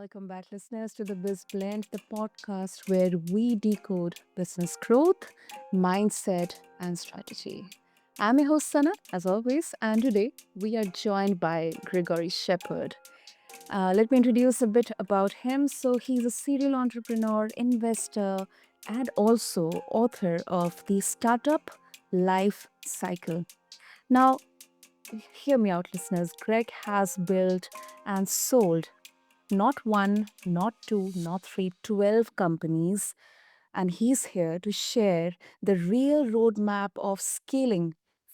Welcome back, listeners, to the BizBlend, the podcast where we decode business growth, mindset, and strategy. I'm your host, Sana, as always, and today we are joined by Gregory Shepard. Let me introduce a bit about him. So, he's a serial entrepreneur, investor, and also author of the Startup Life Cycle. Now, hear me out, listeners. Greg has built and sold not one, not two, not three, 12 companies. And he's here to share the real roadmap of scaling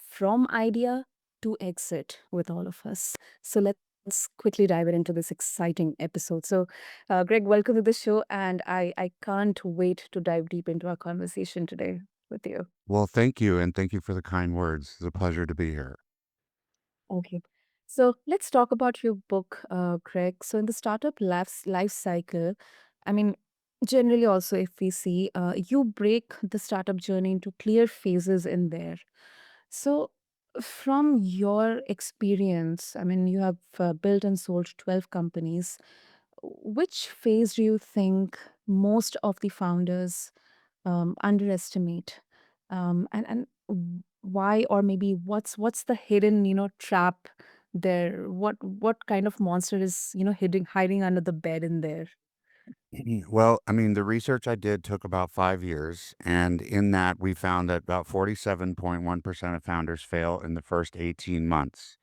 from idea to exit with all of us. So let's quickly dive into this exciting episode. So, Greg, welcome to the show. And I can't wait to dive deep into our conversation today with you. Well, thank you, and thank you for the kind words. It's a pleasure to be here. Okay. So let's talk about your book, Craig. So in the life cycle, I mean, generally also if we see, you break the startup journey into clear phases in there. So from your experience, I mean, you have built and sold 12 companies. Which phase do you think most of the founders underestimate, and why, or maybe what's the hidden trap there? What kind of monster is hiding under the bed in there? Well, I mean, the research I did took about 5 years, and in that, we found that about 47.1% of founders fail in the first 18 months.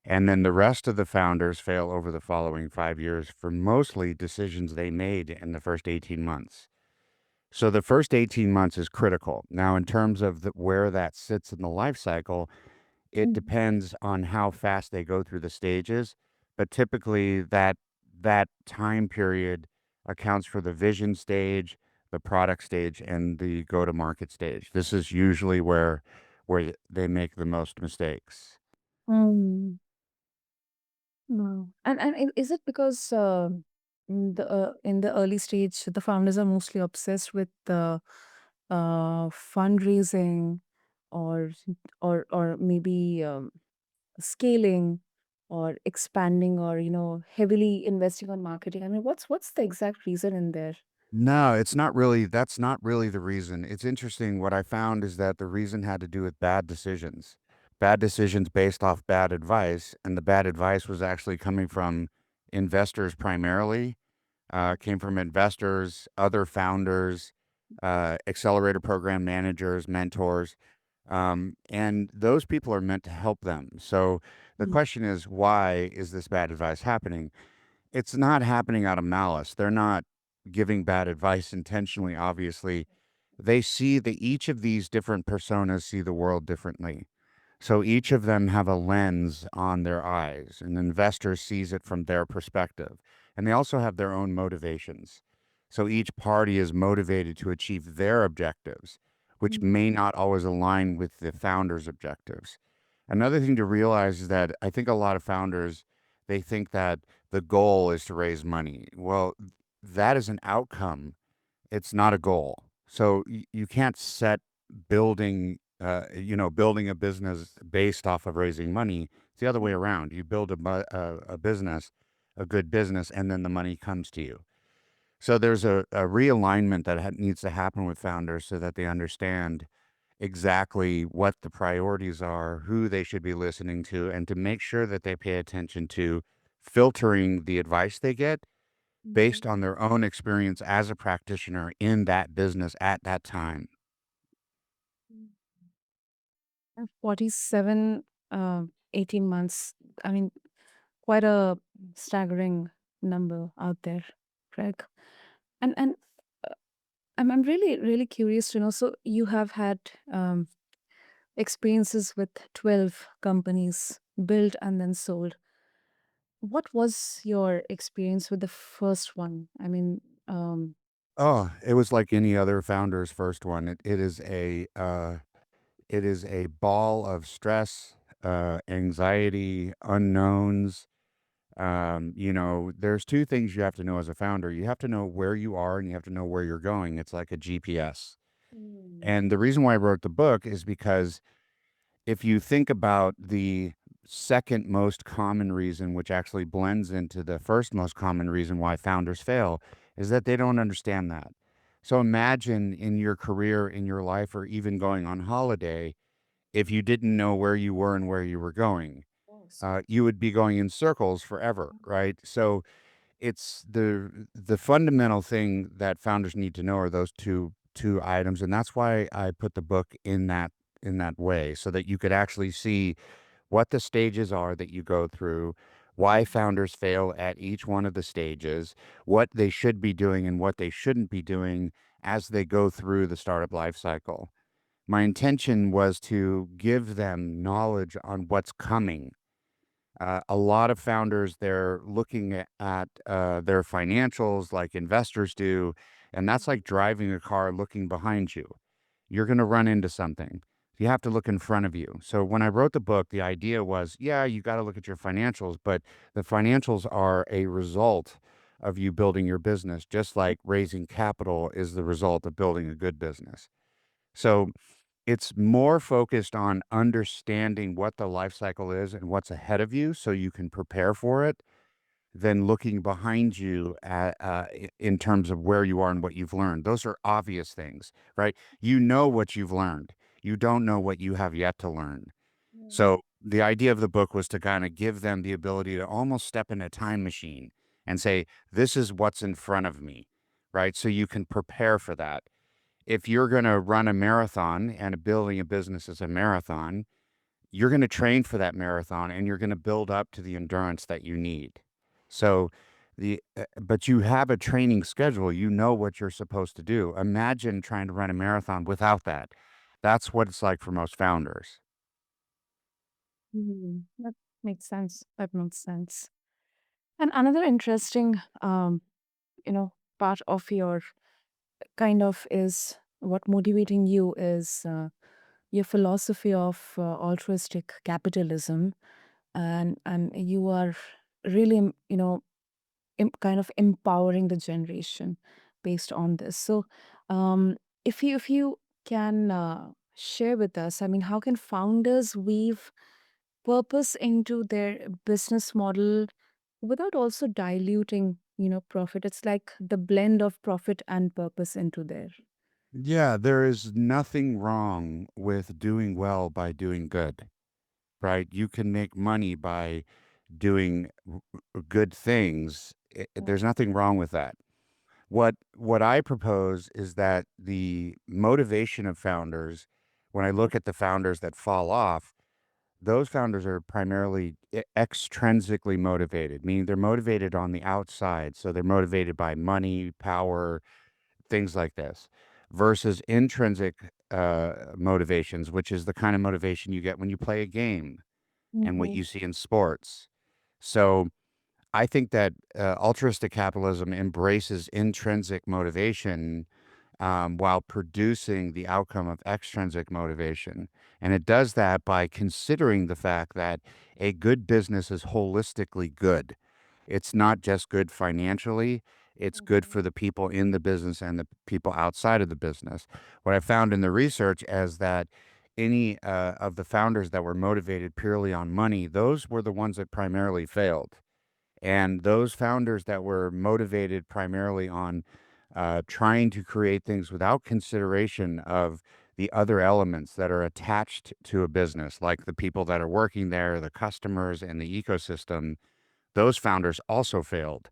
And then the rest of the founders fail over the following 5 years for mostly decisions they made in the first 18 months. So the first 18 months is critical. Now, in terms of where that sits in the life cycle, it Mm. depends on how fast they go through the stages, but typically that time period accounts for the vision stage, the product stage, and the go-to-market stage. This is usually where they make the most mistakes. Mm. No. And is it because in the early stage the founders are mostly obsessed with the fundraising, or or maybe scaling, or expanding, or heavily investing on marketing? I mean, what's the exact reason in there? No, it's not really that's not really the reason. It's interesting, what I found is that the reason had to do with bad decisions. Bad decisions based off bad advice, and the bad advice was actually coming from investors primarily. Came from investors, other founders, accelerator program managers, mentors, and those people are meant to help them. So the Mm. question is, why is this bad advice happening? It's not happening out of malice. They're not giving bad advice intentionally, obviously. They see that each of these different personas see the world differently. So each of them have a lens on their eyes. An investor sees it from their perspective. And they also have their own motivations. So each party is motivated to achieve their objectives, which Mm. may not always align with the founder's objectives. Another thing to realize is that I think a lot of founders, they think that the goal is to raise money. Well, that is an outcome, it's not a goal. So you can't set building a business based off of raising money. It's the other way around. You build a business, a good business, and then the money comes to you. So there's a realignment that needs to happen with founders so that they understand exactly what the priorities are, who they should be listening to, and to make sure that they pay attention to filtering the advice they get Mhm. based on their own experience as a practitioner in that business at that time. And 47, 18 months. I mean, quite a staggering number out there, Craig. And I'm really curious to know. So you have had experiences with 12 companies built and then sold. What was your experience with the first one? I mean, Oh, it was like any other founder's first one. It is a ball of stress, anxiety, unknowns. There's two things you have to know as a founder. You have to know where you are and you have to know where you're going. It's like a GPS. Mm. And the reason why I wrote the book is because if you think about the second most common reason, which actually blends into the first most common reason why founders fail, is that they don't understand that. So imagine in your career, in your life, or even going on holiday, if you didn't know where you were and where you were going, Yes. you would be going in circles forever, right? So it's the fundamental thing that founders need to know are those two items, and that's why I put the book in that way, so that you could actually see what the stages are that you go through, why founders fail at each one of the stages, what they should be doing and what they shouldn't be doing as they go through the startup life cycle. My intention was to give them knowledge on what's coming. A lot of founders, they're looking at their financials like investors do, and that's like driving a car looking behind you. You're going to run into something. You have to look in front of you. So when I wrote the book, the idea was, yeah, you got to look at your financials, but the financials are a result of you building your business, just like raising capital is the result of building a good business. So it's more focused on understanding what the life cycle is and what's ahead of you so you can prepare for it than looking behind you in terms of where you are and what you've learned. Those are obvious things, right? You know what you've learned. You don't know what you have yet to learn. Mm. So the idea of the book was to kind of give them the ability to almost step in a time machine and say, this is what's in front of me, right? So you can prepare for that. If you're going to run a marathon and building a business is a marathon, you're going to train for that marathon and you're going to build up to the endurance that you need. So but you have a training schedule, you know what you're supposed to do. Imagine trying to run a marathon without that. That's what it's like for most founders. That makes sense. That makes sense. And another interesting, part of your kind of is what motivating you is your philosophy of altruistic capitalism, and you are really, kind of empowering the generation based on this. So, if you can share with us, I mean, how can founders weave purpose into their business model without also diluting, profit? It's like the blend of profit and purpose into there. Yeah, there is nothing wrong with doing well by doing good, right? You can make money by doing good things. There's nothing wrong with that. What I propose is that the motivation of founders, when I look at the founders that fall off, those founders are primarily extrinsically motivated, meaning they're motivated on the outside. So they're motivated by money, power, things like this, versus intrinsic motivations, which is the kind of motivation you get when you play a game and what Mm-hmm. you see in sports. So I think that altruistic capitalism embraces intrinsic motivation while producing the outcome of extrinsic motivation. And it does that by considering the fact that a good business is holistically good. It's not just good financially, it's good for the people in the business and the people outside of the business. What I found in the research is that any of the founders that were motivated purely on money, those were the ones that primarily failed. And those founders that were motivated primarily on trying to create things without consideration of the other elements that are attached to a business, like the people that are working there, the customers, and the ecosystem, those founders also failed.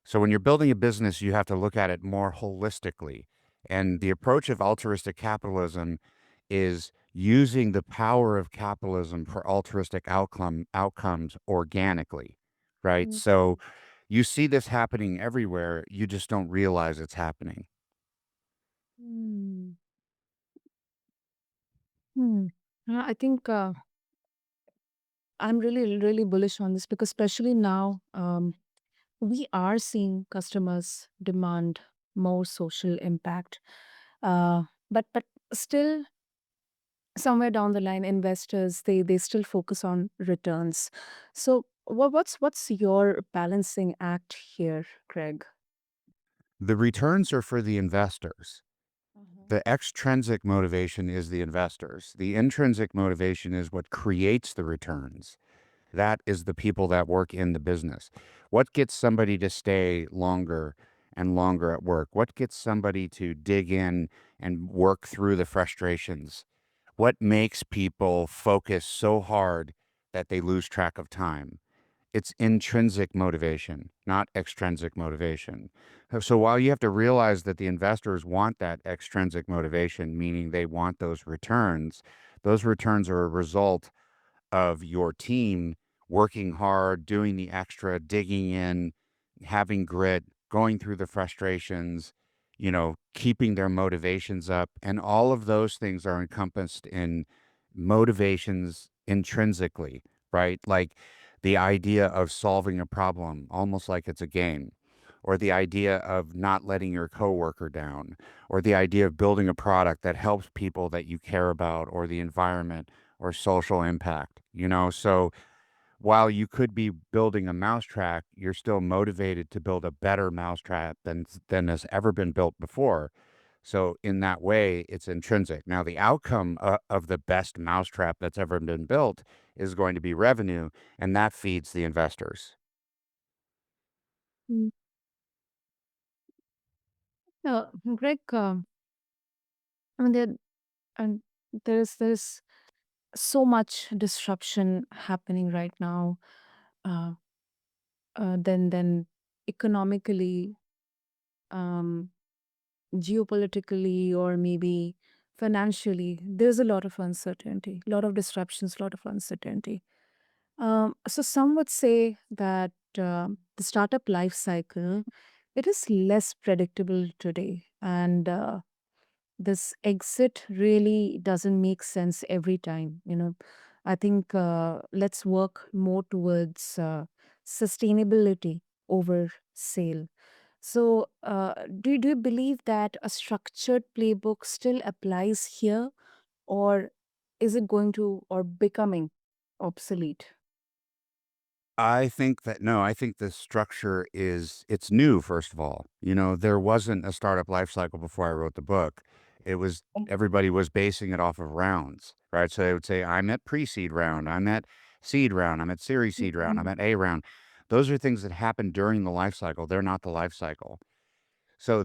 So when you're building a business, you have to look at it more holistically. And the approach of altruistic capitalism is using the power of capitalism for altruistic outcomes organically, right? So you see this happening everywhere. You just don't realize it's happening. Mm-hmm. Hmm. I think I'm really, really bullish on this because, especially now, we are seeing customers demand more social impact. But still, somewhere down the line, investors they still focus on returns. So, what's your balancing act here, Craig? The returns are for the investors. Uh-huh. The extrinsic motivation is the investors. The intrinsic motivation is what creates the returns. That is the people that work in the business. What gets somebody to stay longer and longer at work? What gets somebody to dig in and work through the frustrations? What makes people focus so hard that they lose track of time? It's intrinsic motivation, not extrinsic motivation. So while you have to realize that the investors want that extrinsic motivation, meaning they want those returns are a result of your team working hard, doing the extra, digging in, having grit, going through the frustrations, keeping their motivations up. And all of those things are encompassed in motivations intrinsically, right? Like the idea of solving a problem, almost like it's a game, or the idea of not letting your coworker down, or the idea of building a product that helps people that you care about, or the environment or social impact, So while you could be building a mousetrap, you're still motivated to build a better mousetrap than has ever been built before. So in that way, it's intrinsic. Now, the outcome of the best mousetrap that's ever been built is going to be revenue, and that feeds the investors. Mm. Greg, I mean, and there's so much disruption happening right now. Uh, then economically, um, geopolitically, or maybe financially, there's a lot of uncertainty, a lot of disruptions, a lot of uncertainty. So some would say that the startup life cycle, it is less predictable today, and this exit really doesn't make sense every time. I think let's work more towards sustainability over sale. So, do you believe that a structured playbook still applies here, or is it going to or becoming obsolete? I think that no, I think the structure it's new, first of all. There wasn't a startup life cycle before I wrote the book. It was everybody was basing it off of rounds, right? So they would say, I'm at pre-seed round, I'm at seed round, I'm at series seed round, I'm Mhm. at A round. Those are things that happen during the life cycle. They're not the life cycle. So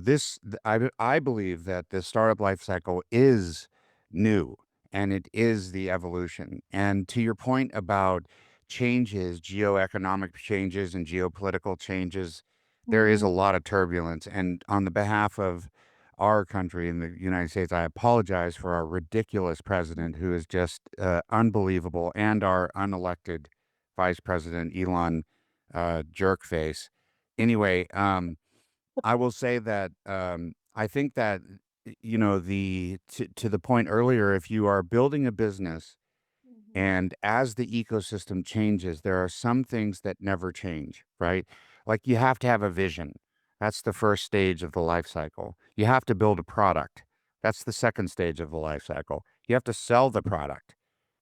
I believe that the startup life cycle is new and it is the evolution. And to your point about changes, geoeconomic changes and geopolitical changes, there is a Mhm. lot of turbulence. And on the behalf of our country in the United States, I apologize for our ridiculous president who is just unbelievable, and our unelected vice president, Elon Jerkface. Anyway, I will say that, I think that, to the point earlier, if you are building a business Mhm. and as the ecosystem changes, there are some things that never change, right? Like you have to have a vision. That's the first stage of the life cycle. You have to build a product. That's the second stage of the life cycle. You have to sell the product.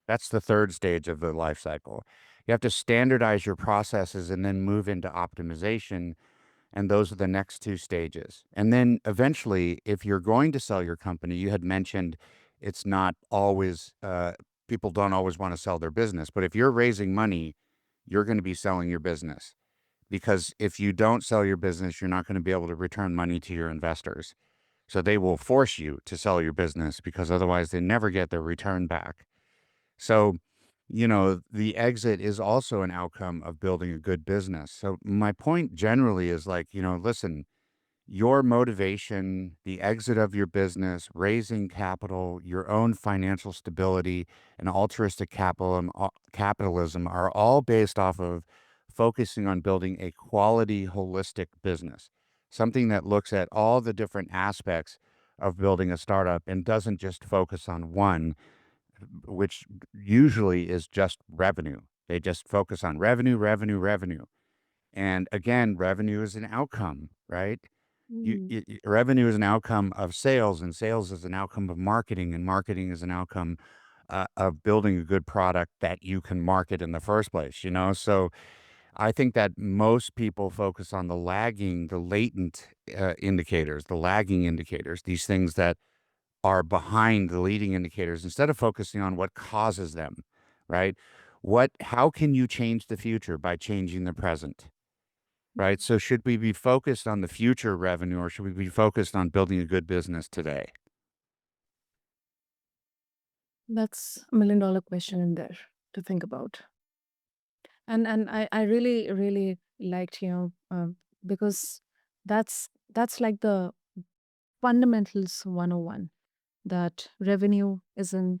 That's the third stage of the life cycle. You have to standardize your processes and then move into optimization, and those are the next two stages. And then eventually, if you're going to sell your company, you had mentioned it's not always, people don't always want to sell their business. But if you're raising money, you're going to be selling your business. Because if you don't sell your business, you're not going to be able to return money to your investors. So they will force you to sell your business because otherwise they never get their return back. So, the exit is also an outcome of building a good business. So my point generally is like, listen, your motivation, the exit of your business, raising capital, your own financial stability, and altruistic capitalism are all based off of focusing on building a quality, holistic business, something that looks at all the different aspects of building a startup and doesn't just focus on one, which usually is just revenue. They just focus on revenue, revenue, revenue. And again, revenue is an outcome, right? Mm. Revenue is an outcome of sales, and sales is an outcome of marketing, and marketing is an outcome of building a good product that you can market in the first place. So I think that most people focus on the latent indicators, the lagging indicators, these things that are behind the leading indicators instead of focusing on what causes them, right? How can you change the future by changing the present? Right? So should we be focused on the future revenue or should we be focused on building a good business today? That's a million dollar question in there to think about. And I really really liked, because that's like the fundamentals 101, that revenue is an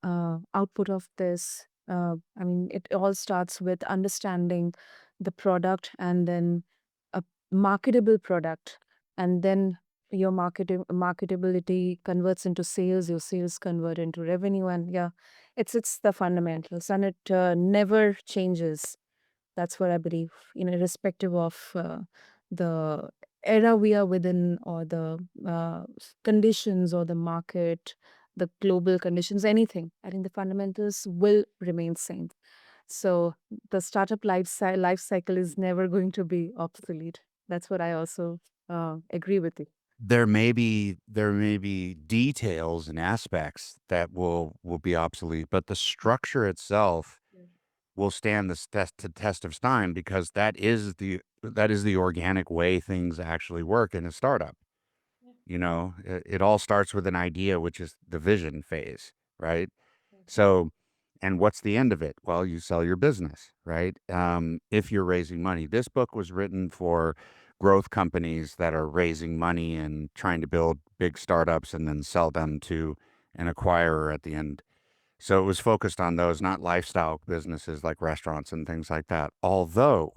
output of this. I mean, it all starts with understanding the product, and then a marketable product, and then your marketability converts into sales, your sales convert into revenue, and yeah, it's the fundamentals, and it never changes. That's what I believe, irrespective of the era we are within, or the conditions, or the market, the global conditions, anything. I think the fundamentals will remain same. So the startup life cycle is never going to be obsolete. That's what I also agree with you. There may be details and aspects that will be obsolete, but the structure itself will stand the test of time because that is the organic way things actually work in a startup. It all starts with an idea, which is the vision phase, right? So, and what's the end of it? Well, you sell your business, right? If you're raising money, this book was written for growth companies that are raising money and trying to build big startups and then sell them to an acquirer at the end. So it was focused on those, not lifestyle businesses like restaurants and things like that. Although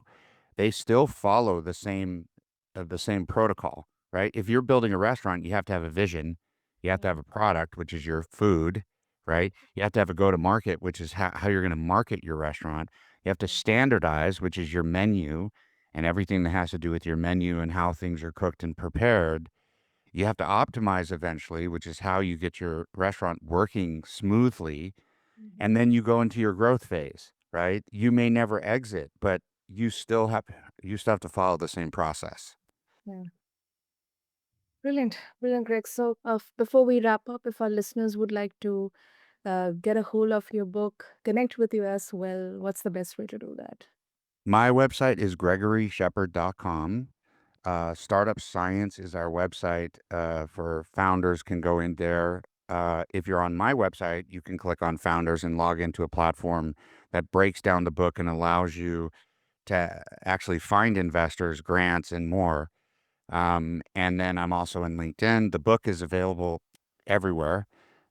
they still follow the same protocol, right? If you're building a restaurant, you have to have a vision, you have to have a product, which is your food, right? You have to have a go to market, which is how you're going to market your restaurant. You have to standardize, which is your menu and everything that has to do with your menu and how things are cooked and prepared. You have to optimize eventually, which is how you get your restaurant working smoothly, and then you go into your growth phase, right? You may never exit, but you still have to follow the same process. Yeah. Brilliant, brilliant, Greg. So, before we wrap up, if our listeners would like to get a hold of your book, connect with you as well, what's the best way to do that? My website is gregoryshepard.com. Startup Science is our website for founders can go in there. If you're on my website, you can click on founders and log into a platform that breaks down the book and allows you to actually find investors, grants, and more. And then I'm also in LinkedIn. The book is available everywhere.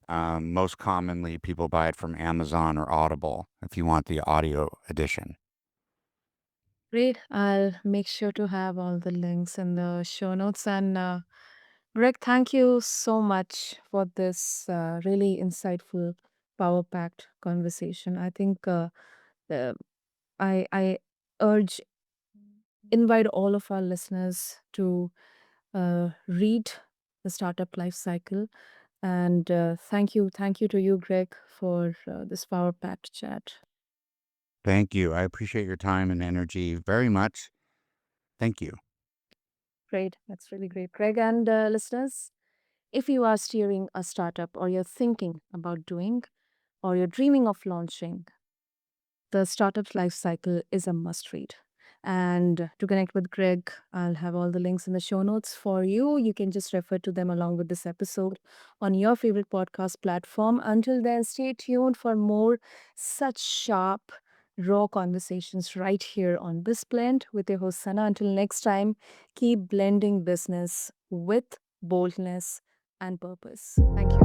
Most commonly, people buy it from Amazon or Audible if you want the audio edition. Great. I'll make sure to have all the links in the show notes. And Greg, thank you so much for this really insightful, power packed conversation. I think the, I urge, invite all of our listeners to read the Startup Life Cycle. And thank you to you, Greg, for this power packed chat. Thank you. I appreciate your time and energy very much. Thank you. Great. That's really great. Greg and listeners, if you are steering a startup, or you're thinking about doing, or you're dreaming of launching, the Startup Life Cycle is a must read. And to connect with Greg, I'll have all the links in the show notes for you. You can just refer to them along with this episode on your favorite podcast platform. Until then, stay tuned for more such sharp, raw conversations right here on BizBlend with your host Sana. Until next time, keep blending business with boldness and purpose. Thank you.